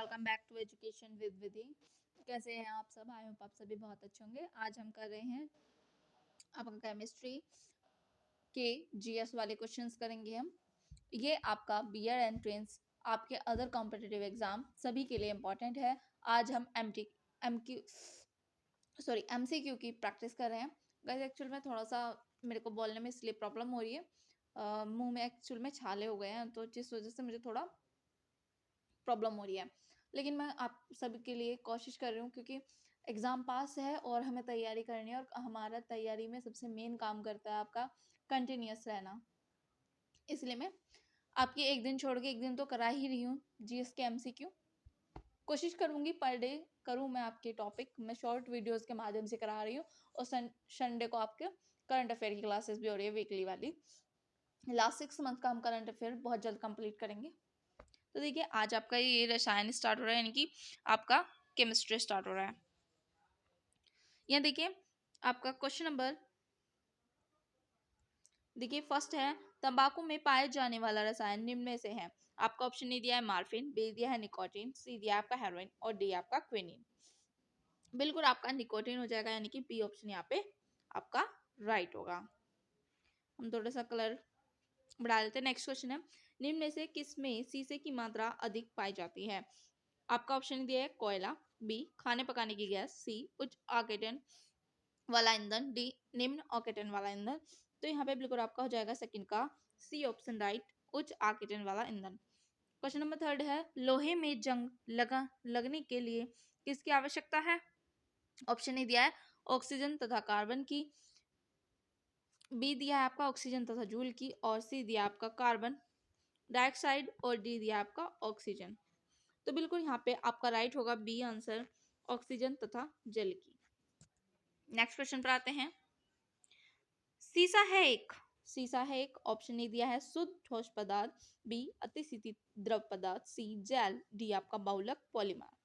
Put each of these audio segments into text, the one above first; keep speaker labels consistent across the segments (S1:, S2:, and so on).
S1: Welcome back to education with Vidhi. कैसे हैं आप सब? आई होप आप सभी बहुत अच्छे होंगे। आज हम कर रहे हैं आपका केमिस्ट्री के जीएस वाले क्वेश्चंस करेंगे हम। ये आपका बीएड एंट्रेंस, आपके अदर कॉम्पिटिटिव एग्जाम सभी के लिए इम्पोर्टेंट है। आज हम एमसीक्यू की प्रैक्टिस कर रहे हैं। गाइस एक्चुअल में थोड़ा सा मेरे को बोलने में इसलिए प्रॉब्लम हो रही है, मुंह में एक्चुअल में छाले हो गए हैं, तो जिस वजह से मुझे थोड़ा प्रॉब्लम हो रही है। लेकिन मैं आप सभी के लिए कोशिश कर रही हूँ, क्योंकि एग्ज़ाम पास है और हमें तैयारी करनी है, और हमारा तैयारी में सबसे मेन काम करता है आपका कंटिन्यूअस रहना। इसलिए मैं आपकी एक दिन छोड़ के एक दिन तो करा ही रही हूँ जीएस के एमसीक्यू। कोशिश करूँगी पर डे करूँ मैं आपके टॉपिक, मैं शॉर्ट वीडियोस के माध्यम से करा रही हूँ। और संडे को आपके करंट अफेयर की क्लासेस भी हो रही है, वीकली वाली। लास्ट 6 मंथ का हम करंट अफेयर बहुत जल्द कंप्लीट करेंगे। तो देखिए आज आपका ये रसायन स्टार्ट हो रहा है, यानी कि आपका केमिस्ट्री स्टार्ट हो रहा है। यहाँ देखिए आपका क्वेश्चन नंबर, देखिए फर्स्ट है, तंबाकू में पाए जाने वाला रसायन निम्न में से है। आपका ऑप्शन ए दिया है मार्फिन, बी दिया है निकोटीन, सी दिया है आपका हेरोइन और डी आपका क्विनिन। बिल्कुल आपका निकोटीन हो जाएगा, यानी कि बी ऑप्शन यहाँ पे आपका राइट होगा। हम थोड़ा सा कलर बढ़ा देते हैं। नेक्स्ट क्वेश्चन है, निम्न में से किस में सीसे की मात्रा अधिक पाई जाती है। आपका ऑप्शन दिया है कोयला, बी खाने पकाने की गैस, सी उच्च ऑक्टेन वाला ईंधन, डी निम्न ऑक्टेन वाला ईंधन। तो यहाँ पे बिल्कुल आपका हो जाएगा सेकंड का सी ऑप्शन राइट, उच्च ऑक्टेन वाला ईंधन। क्वेश्चन नंबर थर्ड है, लोहे में जंग लगने के लिए किसकी आवश्यकता है। ऑप्शन ए दिया है ऑक्सीजन तथा कार्बन की, बी दिया है आपका ऑक्सीजन तथा जूल की, और सी दिया आपका कार्बन डाइऑक्साइड, और डी दिया आपका ऑक्सीजन। तो बिल्कुल यहाँ पे आपका राइट होगा बी आंसर, ऑक्सीजन तथा जल की। नेक्स्ट क्वेश्चन पर आते हैं, सीसा है एक ऑप्शन ए दिया है शुद्ध ठोस पदार्थ, बी अतिशीतित द्रव पदार्थ, सी जेल, डी आपका बहुलक पॉलीमर।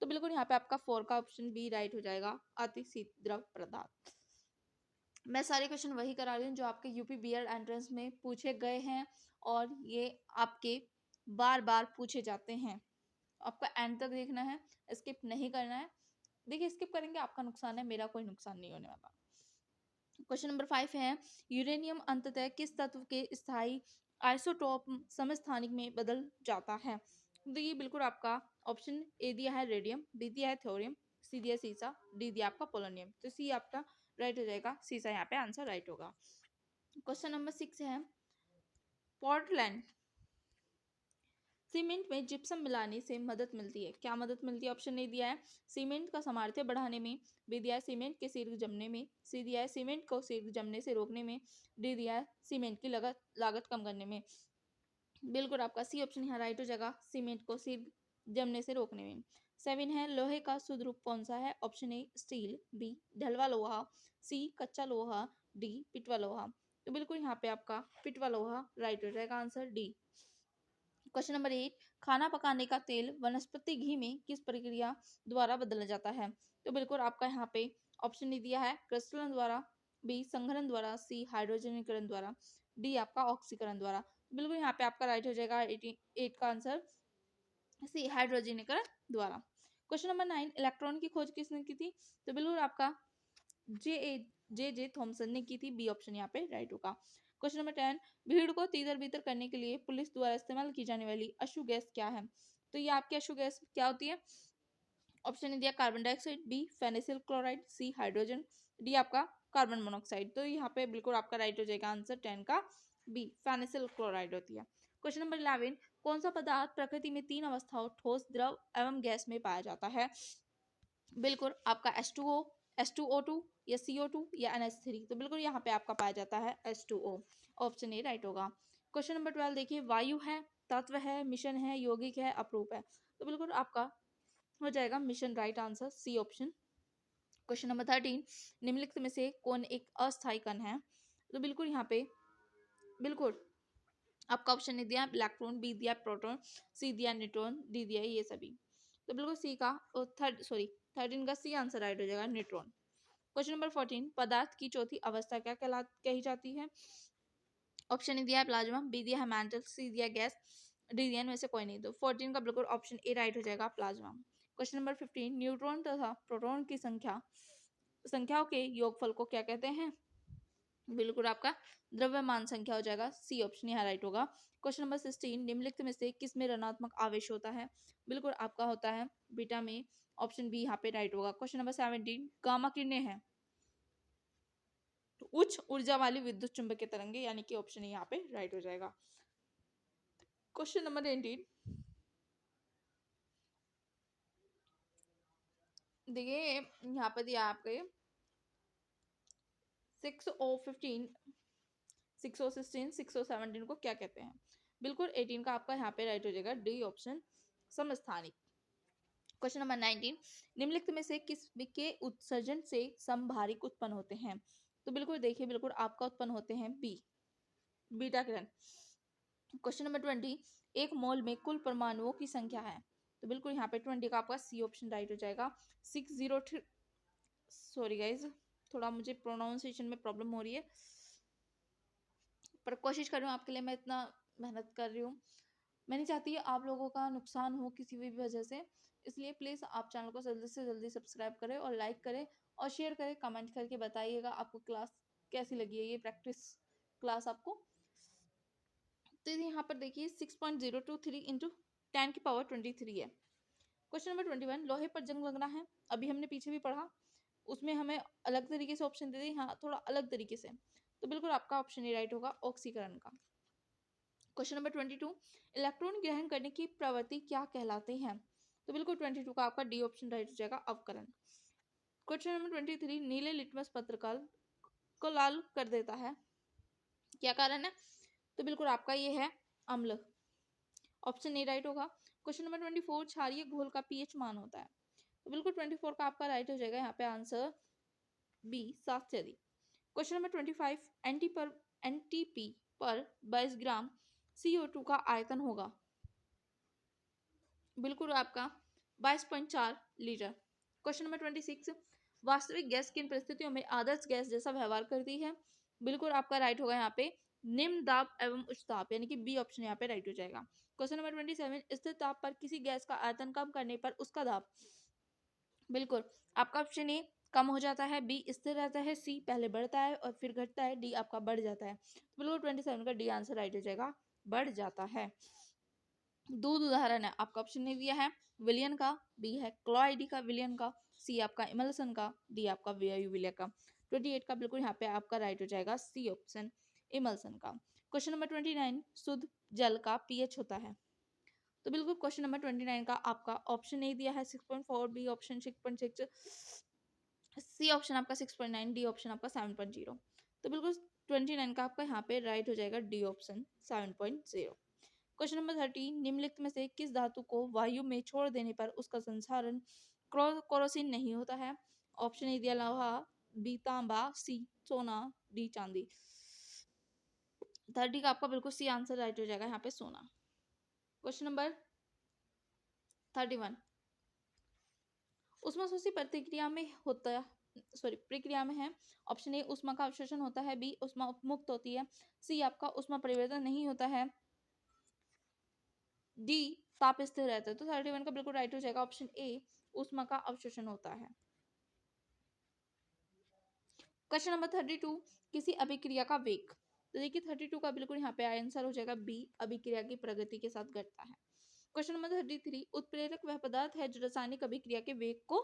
S1: तो बिल्कुल यहाँ पे आपका 4 का ऑप्शन बी राइट हो जाएगा, अतिशीत द्रव पदार्थ। मैं सारे क्वेश्चन वही करा रही हूँ जो आपके यूपी बीएड एंट्रेंस में पूछे गए हैं, और ये आपके बार बार पूछे जाते हैं। आपका एंड तक देखना है, स्किप नहीं करना है। देखिए स्किप करेंगे आपका नुकसान है, मेरा कोई नुकसान नहीं होने वाला। क्वेश्चन नंबर 5 है, यूरेनियम अंततः किस तत्व के स्थायी आइसोटोप समस्थानिक में बदल जाता है। तो ये बिल्कुल आपका ऑप्शन ए दिया है रेडियम, बी दिया है थोरियम, सी दिया सीसा, डी दिया आपका पोलोनियम। तो सी आपका राइट हो जाएगा, सीसा यहाँ पे आंसर राइट होगा। क्वेश्चन नंबर 6 है, पोर्टलैंड सीमेंट में जिप्सम मिलाने से मदद मिलती है, क्या मदद मिलती है। ऑप्शन ए दिया है सीमेंट का सामर्थ्य बढ़ाने में, बी दिया है सीमेंट के शीघ्र जमने में, सी दिया है सीमेंट को शीघ्र जमने से रोकने में, डी दिया है सीमेंट की लागत कम करने में। बिल्कुल आपका सी ऑप्शन यहाँ राइट हो जाएगा, सीमेंट को शीघ्र जमने से रोकने में। 7 है, लोहे का शुद्ध रूप कौन सा है। ऑप्शन ए स्टील, बी ढलवा लोहा, सी कच्चा लोहा, डी पिटवा लोहा। तो बिल्कुल यहाँ पे आपका पिटवा लोहा राइट हो जाएगा, आंसर डी। क्वेश्चन नंबर 8, खाना पकाने का तेल वनस्पति घी में किस प्रक्रिया द्वारा बदला जाता है। तो बिल्कुल आपका यहाँ पे ऑप्शन डी दिया है क्रिस्टलन द्वारा, बी संघनन द्वारा, सी हाइड्रोजनीकरण द्वारा, डी आपका ऑक्सीकरण द्वारा। बिल्कुल यहाँ पे आपका राइट हो जाएगा 88 का आंसर सी हाइड्रोजनीकरण द्वारा। क्वेश्चन नंबर 9, इलेक्ट्रॉन की खोज किसने की थी। तो बिल्कुल आपका जे थॉमसन ने की थी, बी ऑप्शन यहाँ पे राइट होगा। क्वेश्चन नंबर 10, भीड़ को तीतर बीतर करने के लिए पुलिस द्वारा इस्तेमाल की जाने वाली अशु गैस क्या है। तो ये आपकी अशु गैस क्या होती है। ऑप्शन दिया carbon dioxide, B फेनिसिल chloride, C hydrogen, D आपका कार्बन मोनोऑक्साइड। तो यहाँ पे बिल्कुल आपका राइट हो जाएगा आंसर 10 का बी फेनिसिल क्लोराइड होती है। क्वेश्चन नंबर 11, कौन सा पदार्थ प्रकृति में 3 अवस्थाओं ठोस, द्रव एवं गैस में पाया जाता है। बिल्कुल आपका H2O, H2O2 या CO2 या NH3। तो बिल्कुल यहाँ पे आपका पाया जाता है H2O, ऑप्शन ए राइट होगा। क्वेश्चन नंबर 12 देखिए, वायु है, तत्व है, मिशन है, यौगिक है, अपरूप है। तो बिल्कुल आपका हो जाएगा मिशन right answer, C option. Question number 13, निम्नलिखित में से कौन एक अस्थायी कण है। तो बिल्कुल यहाँ पे बिल्कुल आपका ऑप्शन ए दिया इलेक्ट्रॉन, बी दिया प्रोटॉन, सी दिया न्यूट्रॉन, डी दिया ये सभी। तो बिल्कुल सी का 13 का सी आंसर राइट हो जाएगा, न्यूट्रॉन। क्वेश्चन नंबर 14, पदार्थ की चौथी अवस्था क्या कही जाती है। ऑप्शन ए दिया है प्लाज्मा, बी दिया है मेंटल, सी दिया गैस, डी दिया, इनमें से कोई नहीं। तो 14 का बिल्कुल ऑप्शन ए राइट हो जाएगा, प्लाज्मा। क्वेश्चन नंबर 15, न्यूट्रॉन तथा प्रोटॉन की संख्याओं के योगफल को क्या कहते हैं? बिल्कुल आपका द्रव्यमान संख्या हो जाएगा, सी ऑप्शन यहाँ राइट होगा। क्वेश्चन नंबर 16, निम्नलिखित में से किस में ऋणात्मक आवेश होता है? बिल्कुल आपका होता है बीटा में, ऑप्शन बी यहाँ पे राइट होगा। क्वेश्चन नंबर 17, गामा किरणें हैं तो उच्च ऊर्जा वाली विद्युत चुंबकीय तरंगे, यानी कि ऑप्शन यहाँ पे राइट हो जाएगा। क्वेश्चन नंबर 18, देखिए यहाँ पे दिया आपके 6O15, 6O16, 6O17 को क्या कहते हैं? बिल्कुल 18 का आपका यहाँ पे राइट हो जाएगा, डी ऑप्शन समस्थानिक। क्वेश्चन नंबर 19, निम्नलिखित में से किस के उत्सर्जन से समभारिक उत्पन्न होते हैं? तो बिल्कुल देखिए, बिल्कुल आपका उत्पन्न होते हैं बीटा किरण। क्वेश्चन नंबर 20, एक मोल में कुल परमाणुओं की संख्या है? तो बिल्कुल यहाँ पे 20 का आपका सी ऑप्शन राइट हो जाएगा। 603, सॉरी गाइज, थोड़ा मुझे प्रोनाउंसिएशन में प्रॉब्लम हो रही है, पर कोशिश कर रही हूँ आपके लिए, मैं इतना मेहनत कर रही हूँ। मैं नहीं चाहती आप लोगों का नुकसान हो किसी भी वजह से, इसलिए प्लीज़ आप चैनल को जल्दी से जल्दी सब्सक्राइब करें और लाइक करें और शेयर करें, कमेंट करके बताइएगा आपको क्लास कैसी लगी है, ये प्रैक्टिस क्लास आपको। तो यहाँ पर देखिए 6.023 इंटू 10⁻23 है। क्वेश्चन नंबर 21, लोहे पर जंग लगना है, अभी हमने पीछे भी पढ़ा, उसमें हमें अलग तरीके से ऑप्शन दे दी, हाँ थोड़ा अलग तरीके से, तो बिल्कुल आपका ऑप्शन ही राइट होगा, ऑक्सीकरण का। क्वेश्चन नंबर 22, इलेक्ट्रॉन ग्रहण करने की प्रवृत्ति क्या कहलाते हैं? तो बिल्कुल 22 का आपका डी ऑप्शन राइट हो जाएगा, अवकरण। क्वेश्चन नंबर 23, नीले लिटमस पत्र को लाल कर देता है, क्या कारण है? तो बिल्कुल आपका ये है अम्ल, ऑप्शन ए राइट होगा। क्वेश्चन नंबर 24, क्षारीय घोल का पीएच मान होता है? तो बिल्कुल 24 का आपका राइट हो जाएगा यहाँ पे आंसर बी, 7 से अधिक। क्वेश्चन नंबर 25, एनटीपी पर 22 ग्राम CO2 का आयतन होगा? बिल्कुल आपका 22.4 लीटर। क्वेश्चन नंबर 26, वास्तविक गैस किन परिस्थितियों में आदर्श गैस जैसा व्यवहार करती है? बिल्कुल आपका राइट होगा यहाँ पे निम्न दाब एवं उच्च ताप, यानी कि बी ऑप्शन यहाँ पे राइट हो जाएगा। क्वेश्चन नंबर 27, स्थिर ताप पर किसी गैस का आयतन कम करने पर उसका दाब? बिल्कुल आपका ऑप्शन ए कम हो जाता है, बी स्थिर रहता है, सी पहले बढ़ता है और फिर घटता है, डी आपका बढ़ जाता है। बिल्कुल 27 का डी आंसर राइट हो जाएगा, बढ़ जाता है। दूध उदाहरण है, आपका ऑप्शन नहीं दिया है विलियन का, बी है क्लोआइडी का विलियन का, सी आपका इमल्सन का, डी आपका वायु विलय का। 28 का बिल्कुल यहाँ पे आपका राइट हो जाएगा, सी ऑप्शन इमल्सन का। क्वेश्चन नंबर 29, शुद्ध जल का पीएच होता है? तो बिल्कुल क्वेश्चन नंबर 29 का आपका ऑप्शन नहीं दिया है 6.4, बी ऑप्शन 6.6, सी ऑप्शन आपका 6.9, डी ऑप्शन आपका 7.0। तो बिल्कुल 29 का आपका यहाँ पे राइट हो जाएगा, डी ऑप्शन 7.0। क्वेश्चन नंबर 30, निम्नलिखित में से किस धातु को वायु में छोड़ देने पर उसका संसारण कोरोसिन नहीं होता है? ऑप्शन ए दिया लोहा, बी तांबा, सी सोना, डी चांदी। 30 का आपका बिल्कुल सी आंसर राइट हो जाएगा, यहाँ पे सोना। क्वेश्चन नंबर 31, ऊष्माशोषी प्रतिक्रिया में होता, सॉरी प्रक्रिया में है, ऑप्शन ए ऊष्मा का अवशोषण होता है, बी ऊष्मा उपमुक्त होती है, सी आपका ऊष्मा परिवर्तन नहीं होता है, डी ताप स्थिर रहता है। तो 31 का बिल्कुल राइट हो जाएगा, ऑप्शन ए ऊष्मा का अवशोषण होता है। क्वेश्चन नंबर 32, किसी अभिक्रिया का वेग? तो देखिए 32 का बिल्कुल यहाँ पे आंसर हो जाएगा बी, अभिक्रिया की प्रगति के साथ घटता है। क्वेश्चन नंबर 33, उत्प्रेरक वह पदार्थ है जो रासायनिक अभिक्रिया के वेग को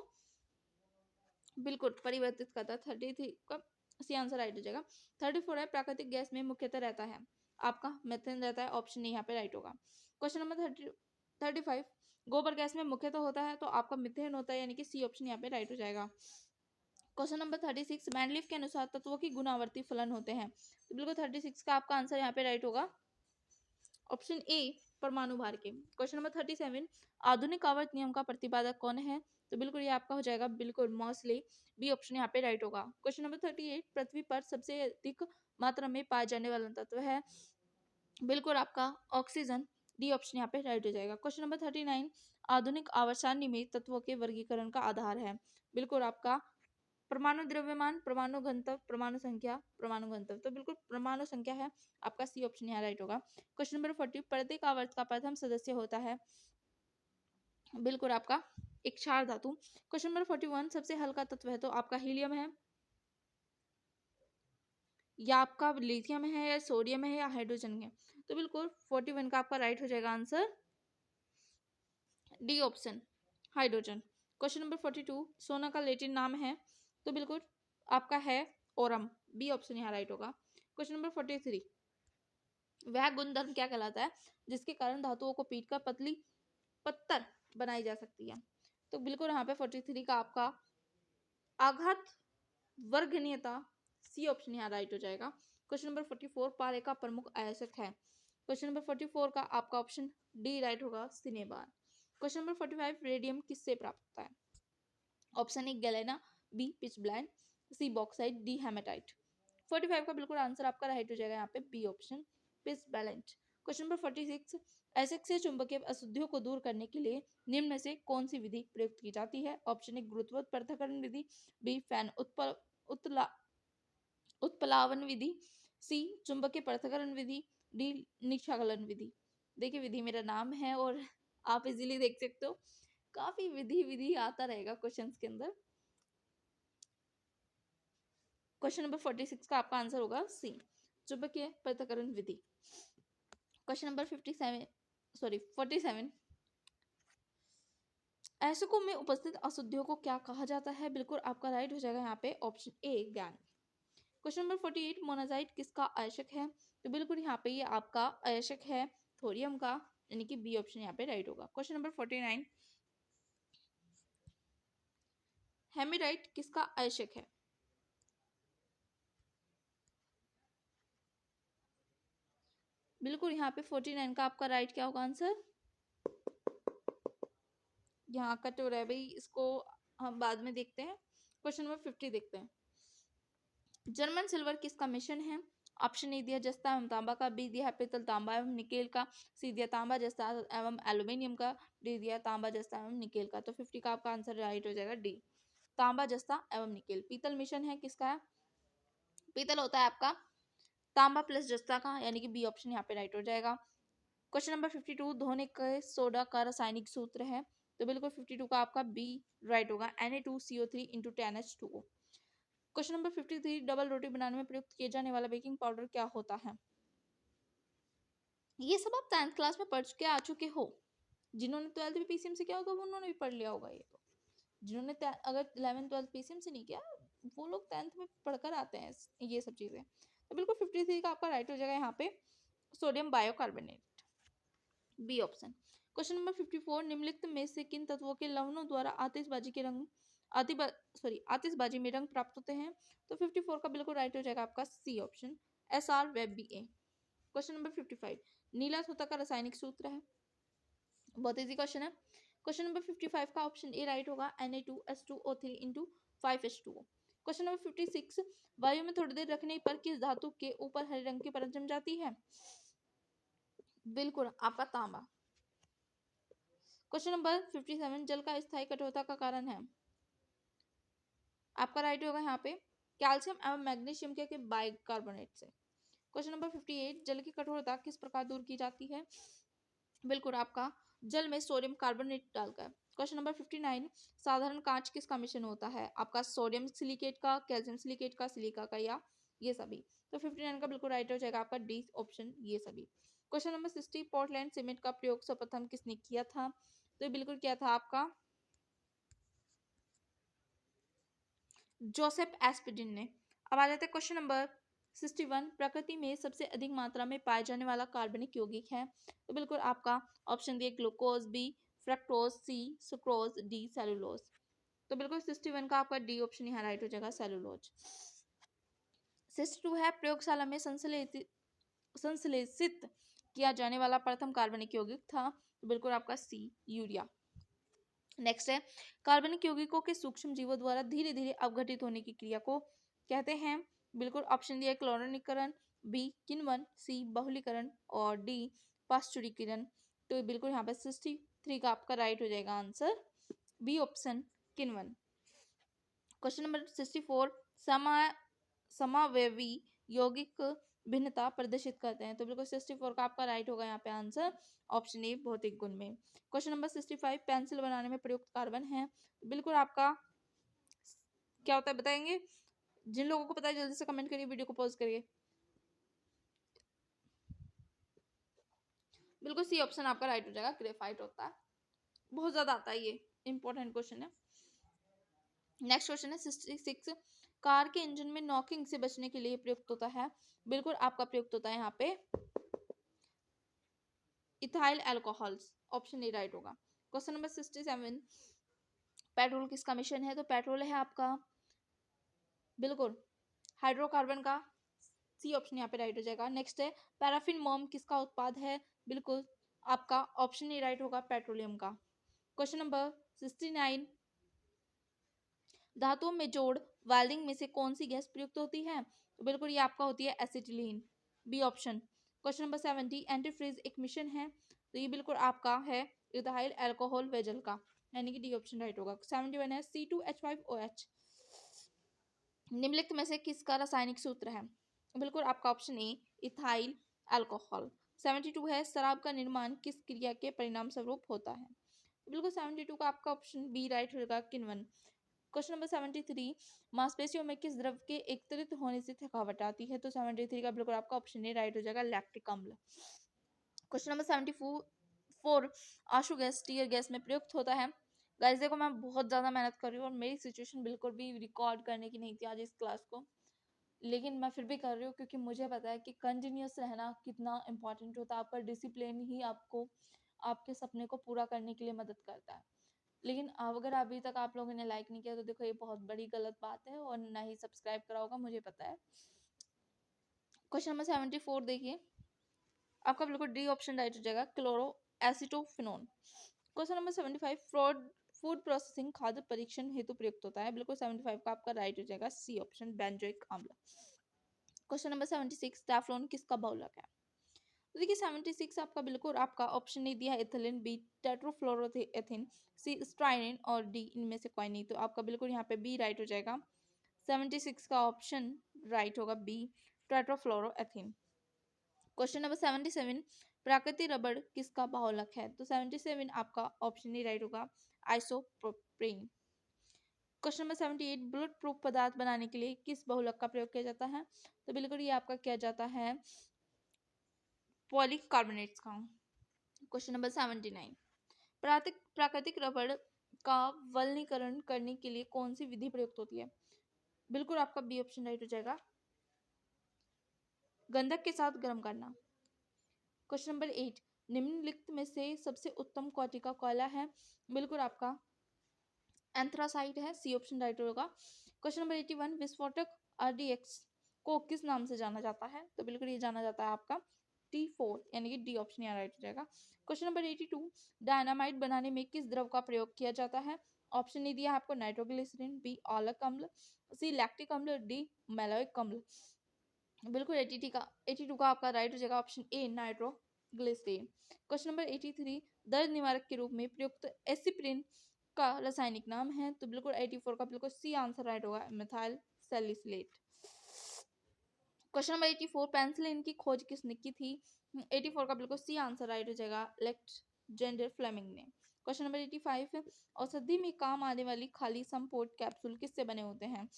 S1: बिल्कुल परिवर्तित करता है। 33 का सी आंसर राइट हो जाएगा। 34 है, प्राकृतिक गैस में मुख्यतः रहता है, आपका मेथेन रहता है, ऑप्शन यहाँ पे राइट होगा। क्वेश्चन नंबर 35, गोबर गैस में मुख्यतः होता है, तो आपका मिथेन होता है, यानी कि सी ऑप्शन यहाँ पे राइट हो जाएगा। क्वेश्चन नंबर 36, मैंडलीफ के अनुसार तत्वों की गुणावर्ती फलन होते हैं? तो बिल्कुल 36 का आपका आंसर यहाँ पे राइट होगा, ऑप्शन ए परमाणु भार के। क्वेश्चन नंबर 37, आधुनिक आवर्त नियम का प्रतिपादक कौन है? तो बिल्कुल ये आपका हो जाएगा बिल्कुल मॉसले, बी ऑप्शन यहाँ पे राइट होगा। क्वेश्चन नंबर 38, पृथ्वी पर सबसे अधिक मात्रा में पाए जाने वाला तत्व है? बिल्कुल आपका ऑक्सीजन, डी ऑप्शन यहाँ पे राइट हो जाएगा। क्वेश्चन नंबर 39, आधुनिक आवर्त सारणी में तत्वों के वर्गीकरण का आधार है? बिल्कुल आपका परमाणु द्रव्यमान, परमाणु घनत्व, परमाणु संख्या, परमाणु घनत्व। तो बिल्कुल परमाणु संख्या है आपका सी ऑप्शन यहाँ राइट होगा। क्वेश्चन नंबर 40, प्रत्येक आवर्त का प्रथम सदस्य होता है बिल्कुल आपका एक क्षार धातु। क्वेश्चन नंबर 41, सबसे हल्का तत्व है तो आपका हीलियम है, या आपका लिथियम है, या सोडियम है, या हाइड्रोजन है। तो बिल्कुल 41 का आपका राइट हो जाएगा answer D option hydrogen. Question number 42, सोना का लैटिन नाम है तो बिल्कुल आपका है ओरम, बी ऑप्शन यहाँ राइट होगा। क्वेश्चन नंबर 43, वह गुणधर्म क्या कहलाता है जिसके कारण धातुओं को पीटकर पतली पत्थर बनाई जा सकती है। तो बिल्कुल यहाँ पे 43 का आपका आघात वर्गनीयता, सी ऑप्शन यहाँ राइट हो जाएगा। क्वेश्चन नंबर 44, पारे का प्रमुख आयस्क है। क्वेश्चन नंबर 44 का आपका ऑप्शन डी राइट होगा, सिनेबार। क्वेश्चन नंबर 45, रेडियम किससे प्राप्त होता है? Option A galena, B pitchblende, C bauxite, D haematite. 45 का बिल्कुल आंसर आपका राइट हो जाएगा यहाँ पे B option pitchblende. Question number 46, अयस्क से चुंबकीय अशुद्धियों को दूर करने के लिए निम्न में से कौन सी विधि प्रयुक्त की जाती है? ऑप्शन ए गुरुत्व पृथक्करण विधि, बी फैन उत्प्लावन विधि, सी चुंबकीय पृथक्करण विधि, डी निष्कालन विधि। देखिए विधि मेरा नाम है और आप इजीली देख सकते हो, काफी विधि विधि आता रहेगा क्वेश्चंस के अंदर। क्वेश्चन नंबर 46 का आपका आंसर होगा सी चुंबकीय पृथक्करण विधि। क्वेश्चन नंबर 47, अयस्कों में उपस्थित अशुद्धियों को क्या कहा जाता है? बिल्कुल आपका राइट हो जाएगा यहाँ पे option a gang. Question number 48, monazite किसका आयशक है? तो बिल्कुल यहाँ पे ये आपका आयशक है थोरियम का, यानी कि बी ऑप्शन यहाँ पे राइट होगा। क्वेश्चन नंबर 49, हेमेराइट किसका आयशक है? बिल्कुल यहाँ पे 49 का आपका राइट क्या होगा आंसर? यहाँ कट हो रहा है भाई, इसको हम बाद में देखते हैं। क्वेश्चन नंबर 50 देखते हैं। जर्मन सिल्वर किसका मिशन है? ऑप्शन ए दिया जस्ता एवं तांबा का, बी दिया है पीतल तांबा एवं निकेल का, सी दिया तांबा जस्ता एवं एल्यूमिनियम का, डी दिया तांबा जस्ता एवं निकेल का। तो 50 का आपका आंसर राइट हो जाएगा डी तांबा जस्ता एवं निकेल। पीतल मिशन है किसका है? पीतल होता है आपका तांबा प्लस जस्ता का, यानी कि बी ऑप्शन यहाँ पे राइट हो जाएगा। क्वेश्चन नंबर 52, धोने के सोडा का रासायनिक सूत्र है? तो बिल्कुल 52 का आपका बी राइट होगा, Na2CO3 into 10H2O। Question number 53, double रोटी बनाने में प्रयुक्त किए जाने वाला बेकिंग पाउडर क्या होता है? ये सब आप 10th क्लास में पढ़ के आ चुके हो। जिन्होंने 12th में पीसीएम से किया होगा उन्होंने भी पढ़ लिया होगा ये तो। जिन्होंने अगर 11th 12th पीसीएम से नहीं किया वो लोग 10th में पढ़कर आते हैं ये सब चीजें। तो बिल्कुल 53 का आपका राइट हो जाएगा यहाँ पे sodium bicarbonate, B option. Question number 54, निम्नलिखित में से किन तत्वों के लवणों द्वारा आतिशबाजी में रंग प्राप्त होते हैं? तो 54 का बिल्कुल राइट हो जाएगा आपका सी ऑप्शन SR व BA। क्वेश्चन नंबर 55, नीला तोता का रासायनिक सूत्र है? बहुत इजी क्वेश्चन है। क्वेश्चन नंबर 55 का ऑप्शन ए राइट होगा, Na2S2O3 into 5H2O। Question number 56, वायु में थोड़ी देर रखने पर किस धातु के ऊपर हरे रंग की परत जम जाती है? बिल्कुल आपका तांबा। क्वेश्चन नंबर 57, जल का स्थायी कठोरता का कारण है? आपका राइट होगा यहाँ पे कैल्शियम एवं मैग्नीशियम के बाइकार्बोनेट से। क्वेश्चन नंबर 58, जल की कठोरता किस प्रकार दूर की जाती है? बिल्कुल आपका जल में सोडियम कार्बोनेट डालकर। क्वेश्चन नंबर 59, साधारण कांच किसका मिश्रण होता है? आपका सोडियम सिलिकेट का, कैल्शियम सिलिकेट का, सिलिका का, या ये सभी। तो 59 का बिल्कुल राइट हो जाएगा आपका डी ऑप्शन ये सभी। क्वेश्चन नंबर 60, पोर्टलैंड सीमेंट का प्रयोग सर्वप्रथम किसने किया था? तो बिल्कुल क्या था आपका जोसेफ एस्पिडिन ने। अब आ जाते हैं क्वेश्चन नंबर 61, प्रकृति में सबसे अधिक मात्रा में पाए जाने वाला कार्बनिक यौगिक है? तो बिल्कुल आपका ऑप्शन दिए ग्लूकोज, बी फ्रक्टोज, सी सुक्रोज, डी सेलुलोज। तो बिल्कुल 61 का आपका डी ऑप्शन यहाँ राइट हो जाएगा सेलुलोज। 62 है, प्रयोगशाला में संश्लेषित किया जाने वाला प्रथम कार्बनिक यौगिक था? तो बिल्कुल आपका सी यूरिया। नेक्स्ट है, कार्बनिक यौगिकों के सूक्ष्म जीवों द्वारा धीरे धीरे अवघटित होने की क्रिया को कहते हैं? बिल्कुल ऑप्शन दिया क्लोरीनीकरण, बी किण्वन, सी बहुलीकरण, और डी पाश्चुरीकरण। तो बिल्कुल यहाँ पे 63 का आपका राइट हो जाएगा आंसर बी ऑप्शन किण्वन। क्वेश्चन नंबर 64, समा समावयवी यौगिक भिन्नता प्रदर्शित करते हैं। तो बिल्कुल 64 का आपका राइट होगा यहाँ पे आंसर ऑप्शन ए भौतिक गुण में। क्वेश्चन नंबर 65, पेंसिल बनाने में प्रयुक्त कार्बन है। तो बिल्कुल आपका क्या होता है बताएंगे? जिन लोगों को पता है जल्दी से कमेंट करिए, वीडियो को पॉज करिए। बिल्कुल सी ऑप्शन आपका राइट हो जाएगा, ग्रेफाइट होता है। बहुत ज्यादा आता है, ये इंपॉर्टेंट क्वेश्चन है। नेक्स्ट क्वेश्चन है 66, कार के इंजन में नॉकिंग से बचने के लिए प्रयुक्त होता है। बिल्कुल आपका प्रयुक्त होता है यहाँ पे ethyl alcohols, option A right होगा। क्वेश्चन नंबर 67, पेट्रोल किसका मिशन है? तो पेट्रोल है आपका बिल्कुल हाइड्रोकार्बन का, सी ऑप्शन यहाँ पे राइट हो जाएगा। नेक्स्ट है पैराफिन मोम किसका उत्पाद है? बिल्कुल आपका ऑप्शन ए राइट होगा, पेट्रोलियम का। क्वेश्चन नंबर 69, धातुओं में जोड़ वेल्डिंग में से कौन सी गैस प्रयुक्त होती है? तो बिल्कुल ये आपका होती है acetylene, B option. Question number 70, antifreeze एक मिशन है। तो ये बिल्कुल आपका है इथाइल अल्कोहल वेजल का, यानी कि डी ऑप्शन राइट होगा। 71 है C2H5OH, निम्नलिखित में से किसका रासायनिक सूत्र है? बिल्कुल आपका ऑप्शन ए इथाइल अल्कोहल। 72 है शराब का निर्माण किस क्रिया के परिणाम स्वरूप होता है? बिल्कुल 72 का आपका ऑप्शन बी राइट होगा, किण्वन। क्वेश्चन नंबर 73, मांसपेशियों में किस द्रव के एकत्रित होने से थकावट आती है? तो 73 का बिल्कुल आपका ऑप्शन ए राइट हो जाएगा, लैक्टिक अम्ल। क्वेश्चन नंबर 74, आंसू गैस टीयर गैस में प्रयुक्त होता है। गाइस देखो मैं बहुत ज्यादा मेहनत कर रही हूँ और मेरी सिचुएशन बिल्कुल भी रिकॉर्ड करने की नहीं थी आज इस क्लास को, लेकिन मैं फिर भी कर रही हूँ क्योंकि मुझे पता है कि कंटिन्यूअस रहना कितना इंपॉर्टेंट होता है। आपका डिसिप्लिन ही आपको आपके सपने को पूरा करने के लिए मदद करता है। लेकिन अगर अभी तक आप लोगों ने लाइक नहीं किया तो देखो ये बहुत बड़ी गलत बात है, और ना ही सब्सक्राइब करा होगा, मुझे पता है। क्वेश्चन नंबर 74 देखिए, आपका बिल्कुल डी ऑप्शन राइट हो जाएगा, chloro acetophenone. Question number 75, food processing खाद्य परीक्षण हेतु प्रयुक्त होता है। बिल्कुल 75 का आपका राइट हो जाएगा, सी ऑप्शन बेंजोइक अम्ल। क्वेश्चन नंबर 76, टैफ्लॉन किसका बहुलक है? तो देखिए 76 आपका बिल्कुल आपका ऑप्शन नहीं दिया है, इथिलीन, बी टेट्रोफ्लोरोएथेन, सी स्ट्राइनिन और डी इनमें से कोई नहीं। तो आपका बिल्कुल यहाँ पे बी राइट हो जाएगा। 76 का ऑप्शन राइट होगा बी टेट्रोफ्लोरोएथेन। क्वेश्चन नंबर 77, प्राकृतिक रबड़ किसका बहुलक है? तो 77 आपका ऑप्शन ही राइट होगा, isopropene. Question number 78, bullet proof पदार्थ बनाने के लिए किस बहुलक का प्रयोग किया जाता है? तो बिल्कुल ये आपका किया जाता है पॉलीकार्बोनेट्स का। क्वेश्चन नंबर 79, प्राकृतिक रबड़ का वल्कनीकरण करने के लिए कौन सी विधि प्रयुक्त होती है? बिल्कुल आपका बी ऑप्शन राइट हो जाएगा, गंधक के साथ गर्म करना। क्वेश्चन नंबर 8, निम्नलिखित में से सबसे उत्तम कोटि का कोयला है? बिल्कुल आपका एंथ्रासाइट है, सी ऑप्शन राइट होगा। क्वेश्चन नंबर 81, विस्फोटक RDX को किस नाम से जाना जाता है? तो बिल्कुल ये जाना जाता है आपका T4, यानी कि डी ऑप्शन यहाँ राइट हो जाएगा। क्वेश्चन नंबर 82, डायनामाइट बनाने में किस द्रव का प्रयोग किया जाता है? ऑप्शन नहीं दिया है आपको, नाइट्रोग्लिसरीन, बी ऑलक अम्ल, सी लैक्टिक अम्ल, डी मैलोइक अम्ल। बिल्कुल 82 का आपका राइट हो जाएगा, option A nitroglycerine. Question number 83, दर्द निवारक के रूप में प्रयुक्त एसिप्रिन का रासायनिक नाम है? तो बिल्कुल 84 का बिल्कुल सी आंसर राइट होगा, methyl salicylate. Question number 84, penicillin की खोज किसने की थी? 84 का बिल्कुल सी आंसर राइट हो जाएगा, अलेक्जेंडर फ्लेमिंग ने। क्वेश्चन नंबर 85, औषधि में काम आने वाली खाली संपोर्ट कैप्सूल किससे बने होते हैं?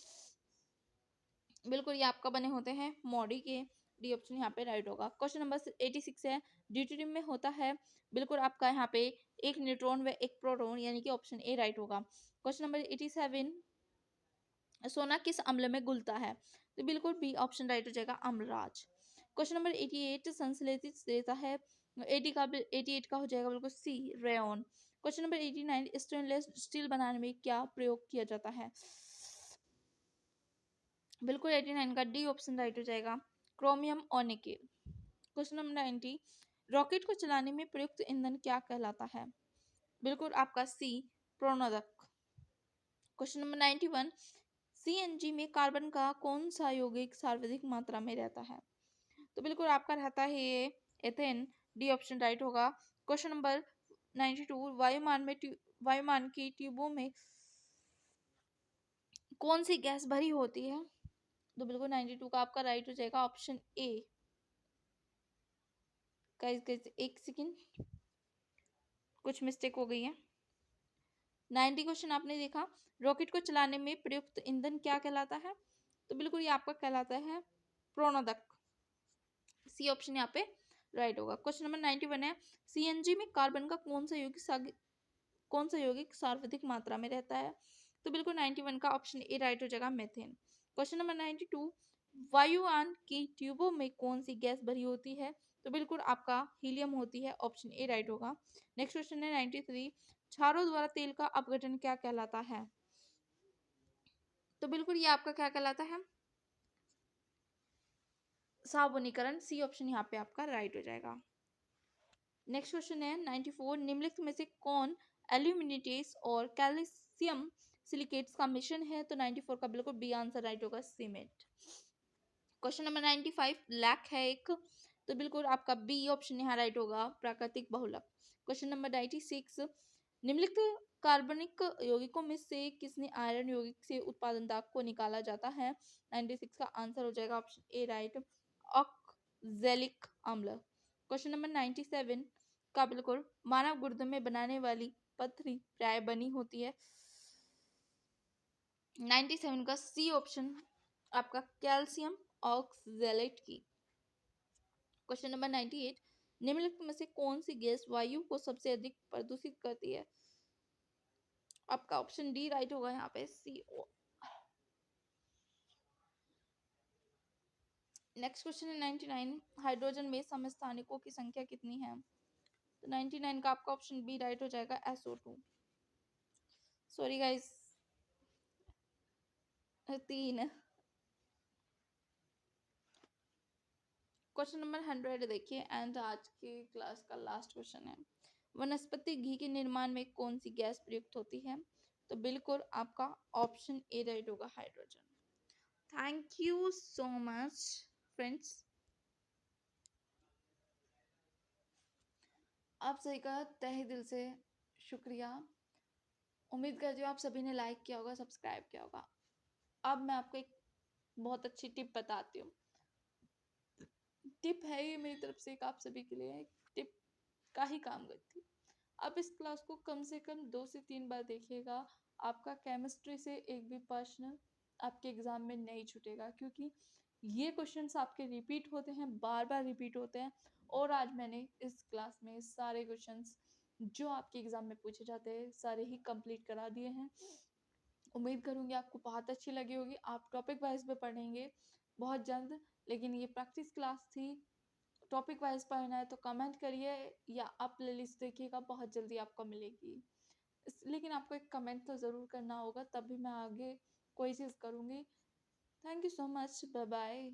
S1: बिल्कुल ये आपका बने होते हैं मॉडी के, डी ऑप्शन यहाँ पे राइट होगा। क्वेश्चन नंबर 86 है, ड्यूटेरियम में होता है? बिल्कुल आपका यहाँ पे एक न्यूट्रॉन व एक प्रोटॉन, यानी कि ऑप्शन ए राइट होगा। क्वेश्चन नंबर 87, सोना किस अम्ल में घुलता है? तो बिल्कुल बी ऑप्शन राइट हो जाएगा, अम्लराज। क्वेश्चन नंबर 88, संश्लेषित देता है? 88 का हो जाएगा बिल्कुल C rayon. Question number 89, stainless steel बनाने में क्या प्रयोग किया जाता है? बिल्कुल 89 का डी ऑप्शन राइट हो जाएगा, क्रोमियम और निकेल। क्वेश्चन नंबर 90, रॉकेट को चलाने में प्रयुक्त ईंधन क्या कहलाता है? बिल्कुल आपका सी प्रोनोदक। क्वेश्चन नंबर 91, CNG में कार्बन का कौन सा यौगिक सर्वाधिक मात्रा में रहता है? तो बिल्कुल आपका रहता है ये एथेन, डी ऑप्शन राइट होगा। क्वेश्चन नंबर 92, वायुमान की ट्यूबों में कौन सी गैस भरी होती है? तो बिल्कुल 92 का आपका राइट हो जाएगा ऑप्शन ए। गाइस एक सेकेंड, कुछ मिस्टेक हो गई है। 90 क्वेश्चन आपने देखा। रॉकेट को चलाने में प्रयुक्त ईंधन क्या कहलाता है? तो बिल्कुल ये आपका कहलाता है प्रणोदक। सी ऑप्शन यहाँ पे राइट होगा। क्वेश्चन नंबर 91 है, सीएनजी में कार्बन का कौन सा यौगिक सर्वाधिक मात्रा में रहता है? तो बिल्कुल 91 का ऑप्शन ए राइट हो जाएगा, मेथेन। क्वेश्चन नंबर 92, वायुयान की ट्यूबों में कौन सी गैस भरी होती है? तो बिल्कुल आपका हीलियम होती है, ऑप्शन ए राइट होगा। नेक्स्ट क्वेश्चन है 93, क्षारों द्वारा तेल का अपघटन क्या कहलाता है? तो बिल्कुल ये आपका क्या कहलाता है? साबुनीकरण। सी ऑप्शन यहाँ पे आपका राइट हो जाएगा। नेक्स्ट क्वेश्चन है 94, निम्नलिखित में से कौन एल्यूमिनेटेस और कैल्शियम सिलिकेट्स का मिश्रण है? तो 94 का बिल्कुल बी आंसर राइट होगा, सीमेंट। क्वेश्चन नंबर 95, ब्लैक है एक, तो बिल्कुल आपका बी ऑप्शन यहाँ राइट होगा, प्राकृतिक बहुलक। क्वेश्चन नंबर 96, निम्नलिखित कार्बनिक यौगिकों में से किसने आयरन यौगिक से उत्पादन दाब को निकाला जाता है? 96 का आंसर हो जाएगा ऑप्शन ए राइट, ऑक्जेलिक अम्ल। क्वेश्चन नंबर 97 का बिल्कुल मानव गुर्दे में बनाने वाली पथरी प्राय बनी होती है? 97 का सी ऑप्शन आपका कैल्शियम ऑक्सैलेट की। क्वेश्चन नंबर 98, निम्नलिखित में से कौन सी गैस वायु को सबसे अधिक प्रदूषित करती है? आपका ऑप्शन डी राइट होगा यहाँ पे, CO। नेक्स्ट क्वेश्चन है 99, हाइड्रोजन में समस्थानिकों की संख्या कितनी है? तो 99 का आपका ऑप्शन बी राइट हो जाएगा, SO2। Sorry guys, 3। Question number 100 देखिए, एंड आज की क्लास का लास्ट क्वेश्चन है, वनस्पति घी के निर्माण में कौन सी गैस प्रयुक्त होती है? तो बिल्कुल आपका ऑप्शन ए राइट होगा, hydrogen. Thank you so much friends, आप सभी का तहे दिल से शुक्रिया। उम्मीद करती हूँ आप सभी ने लाइक किया होगा, सब्सक्राइब किया होगा। अब मैं आपको एक बहुत अच्छी टिप बताती हूँ। टिप है ये मेरी तरफ से एक आप सभी के लिए, एक टिप का ही काम करती है। आप इस क्लास को कम से कम 2 से 3 बार देखिएगा, आपका केमिस्ट्री से एक भी प्रश्न आपके एग्जाम में नहीं छूटेगा, क्योंकि ये क्वेश्चंस आपके रिपीट होते हैं, बार बार रिपीट होते हैं। और आज मैंने इस क्लास में सारे क्वेश्चंस जो आपके एग्जाम में पूछे जाते हैं सारे ही कंप्लीट करा दिए हैं। उम्मीद करूंगी आपको बहुत अच्छी लगी होगी। आप टॉपिक वाइज में पढ़ेंगे बहुत जल्द, लेकिन ये प्रैक्टिस क्लास थी। टॉपिक वाइज पढ़ना है तो कमेंट करिए या आप प्लेलिस्ट देखिएगा, बहुत जल्दी आपको मिलेगी। लेकिन आपको एक कमेंट तो ज़रूर करना होगा, तभी मैं आगे कोई चीज़ करूँगी। Thank you so much, bye bye.